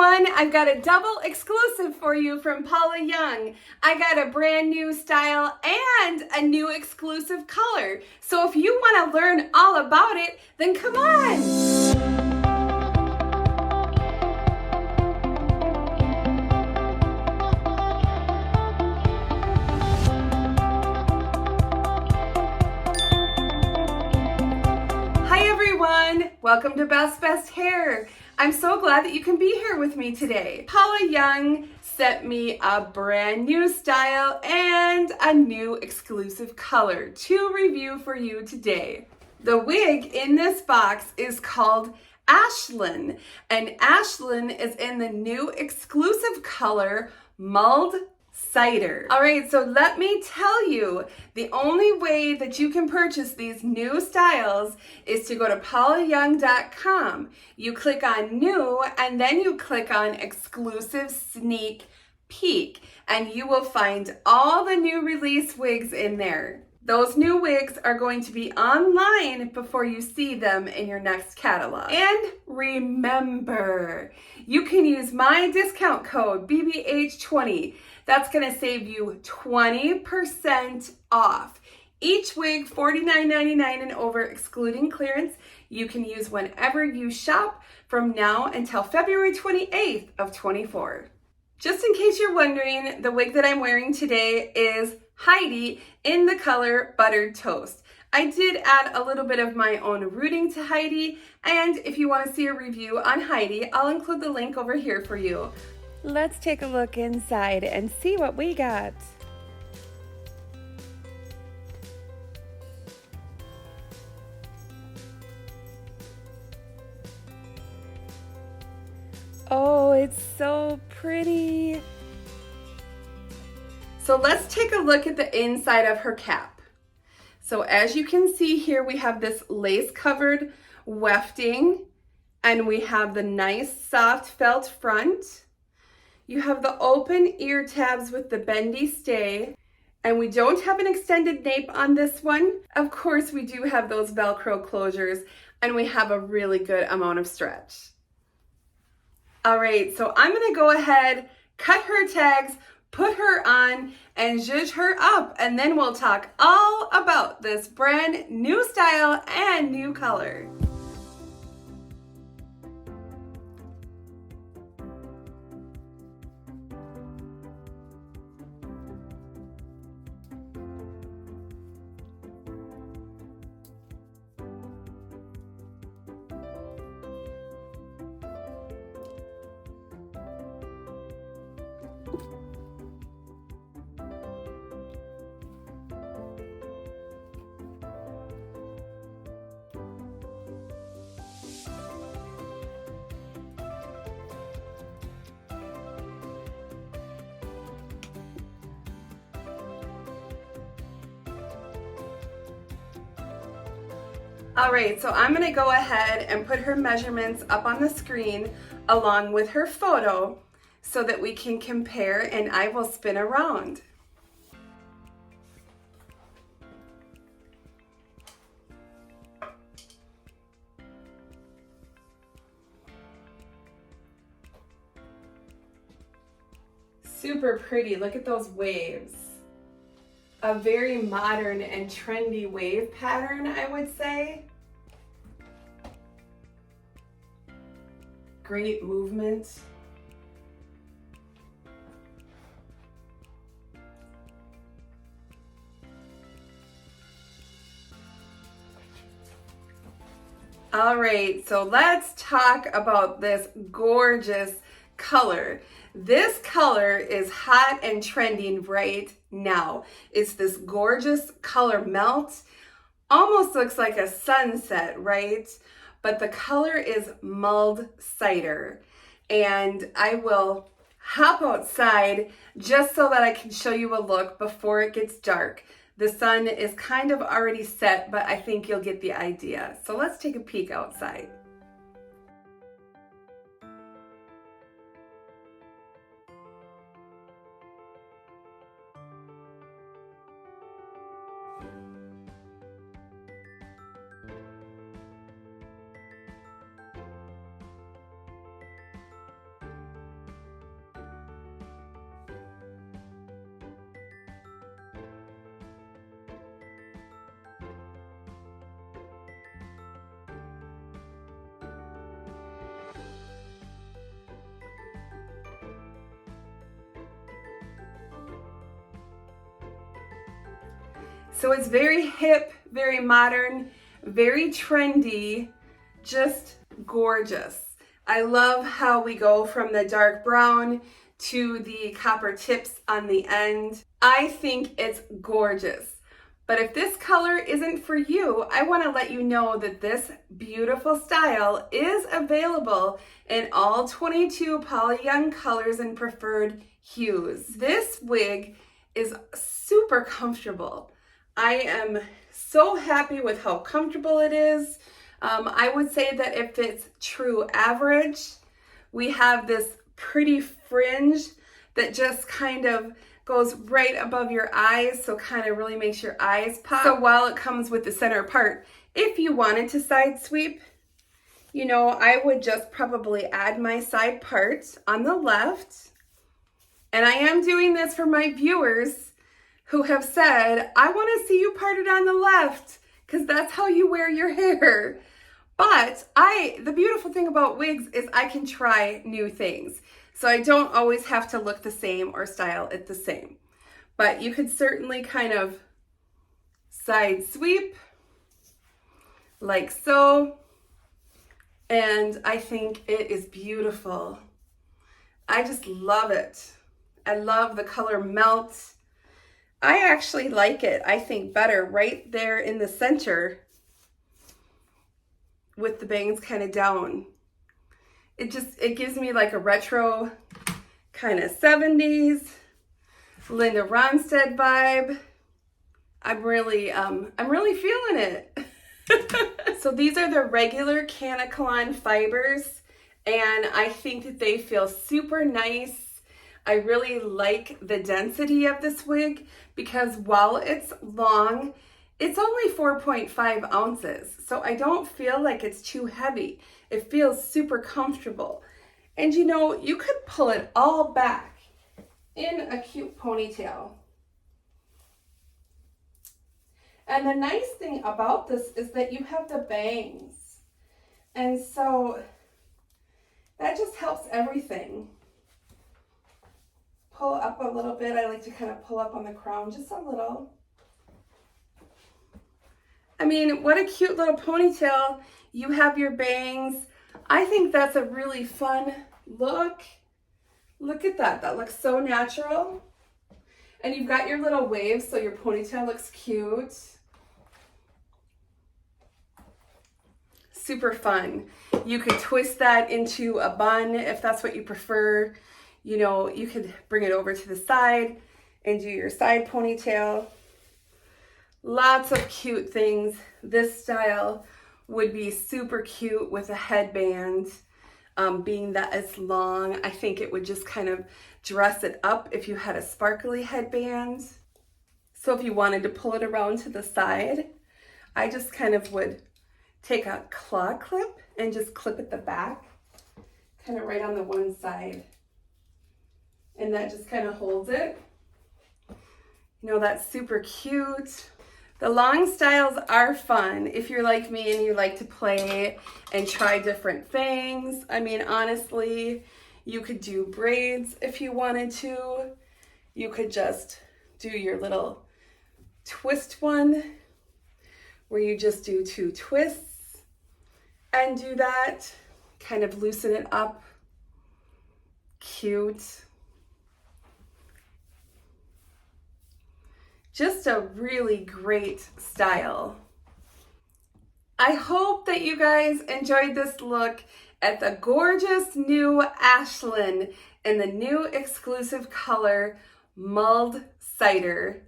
everyone, I've got a double exclusive for you from Paula Young. I got a brand new style and a new exclusive color. So if you want to learn all about it, then come on. Hi everyone, welcome to Beth's Hair. I'm so glad that you can be here with me today. Paula Young sent me a brand new style and a new exclusive color to review for you today. The wig in this box is called ASHLYN, and ASHLYN is in the new exclusive color Mulled Cider. All right, so let me tell you, the only way that you can purchase these new styles is to go to paulayoung.com. You click on new and then you click on exclusive sneak peek and you will find all the new release wigs in there. Those new wigs are going to be online before you see them in your next catalog. And remember, you can use my discount code BBH20. That's going to save you 20% off. Each wig $49.99 and over, excluding clearance. You can use whenever you shop from now until February 28th of 24. Just in case you're wondering, the wig that I'm wearing today is Heidi in the color Buttered Toast. I did add a little bit of my own rooting to Heidi, and if you want to see a review on Heidi, I'll include the link over here for you. Let's take a look inside and see what we got. Oh, it's so pretty. So let's take a look at the inside of her cap. So as you can see here, we have this lace covered wefting and we have the nice soft felt front. You have the open ear tabs with the bendy stay, and we don't have an extended nape on this one. Of course, we do have those Velcro closures, and we have a really good amount of stretch. All right, so I'm gonna go ahead, cut her tags, put her on, and zhuzh her up, and then we'll talk all about this brand new style and new color. All right, so I'm gonna go ahead and put her measurements up on the screen along with her photo so that we can compare, and I will spin around. Super pretty, look at those waves. A very modern and trendy wave pattern, I would say. Great movement. All right, so let's talk about this gorgeous color. This color is hot and trending right now. It's this gorgeous color melt. Almost looks like a sunset, right? But the color is Mulled Cider. And I will hop outside just so that I can show you a look before it gets dark. The sun is kind of already set, but I think you'll get the idea. So let's take a peek outside. So it's very hip, very modern, very trendy, just gorgeous. I love how we go from the dark brown to the copper tips on the end. I think it's gorgeous. But if this color isn't for you, I want to let you know that this beautiful style is available in all 22 Paula Young colors and preferred hues. This wig is super comfortable. I am so happy with how comfortable it is. I would say that if it's true average, we have this pretty fringe that just kind of goes right above your eyes, so kind of really makes your eyes pop. So while it comes with the center part, if you wanted to side sweep, you know, I would just probably add my side part on the left. And I am doing this for my viewers who have said, I want to see you parted on the left, because that's how you wear your hair. But the beautiful thing about wigs is I can try new things. So I don't always have to look the same or style it the same. But you could certainly kind of side sweep like so. And I think it is beautiful. I just love it. I love the color melt. I actually like it, I think, better right there in the center with the bangs kind of down. It gives me like a retro kind of 70s Linda Ronstadt vibe. I'm really feeling it. So these are the regular Canacolon fibers, and I think that they feel super nice. I really like the density of this wig because while it's long, it's only 4.5 ounces, so I don't feel like it's too heavy. It feels super comfortable. And you know, you could pull it all back in a cute ponytail. And the nice thing about this is that you have the bangs. And so that just helps everything. Pull up a little bit. I like to kind of pull up on the crown just a little. I mean, what a cute little ponytail. You have your bangs. I think that's a really fun look. Look at that. That looks so natural. And you've got your little waves, so your ponytail looks cute. Super fun. You could twist that into a bun if that's what you prefer. You know, you could bring it over to the side and do your side ponytail. Lots of cute things. This style would be super cute with a headband. Being that it's long, I think it would just kind of dress it up if you had a sparkly headband. So if you wanted to pull it around to the side, I just kind of would take a claw clip and just clip at the back, kind of right on the one side. And that just kind of holds it. You know, that's super cute. The long styles are fun if you're like me and you like to play and try different things. I mean, honestly, you could do braids if you wanted to. You could just do your little twist one where you just do 2 twists and do that. Kind of loosen it up. Cute. Just a really great style. I hope that you guys enjoyed this look at the gorgeous new ASHLYN in the new exclusive color Mulled Cider.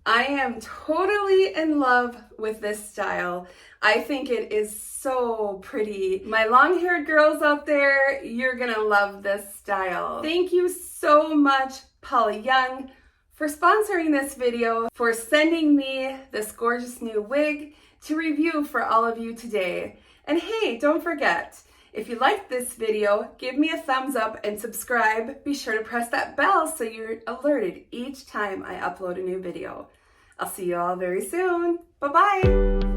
I am totally in love with this style. I think it is so pretty. My long-haired girls out there, you're gonna love this style. Thank you so much, Paula Young, for sponsoring this video, for sending me this gorgeous new wig to review for all of you today. And hey, don't forget, if you liked this video, give me a thumbs up and subscribe. Be sure to press that bell so you're alerted each time I upload a new video. I'll see you all very soon. Bye-bye.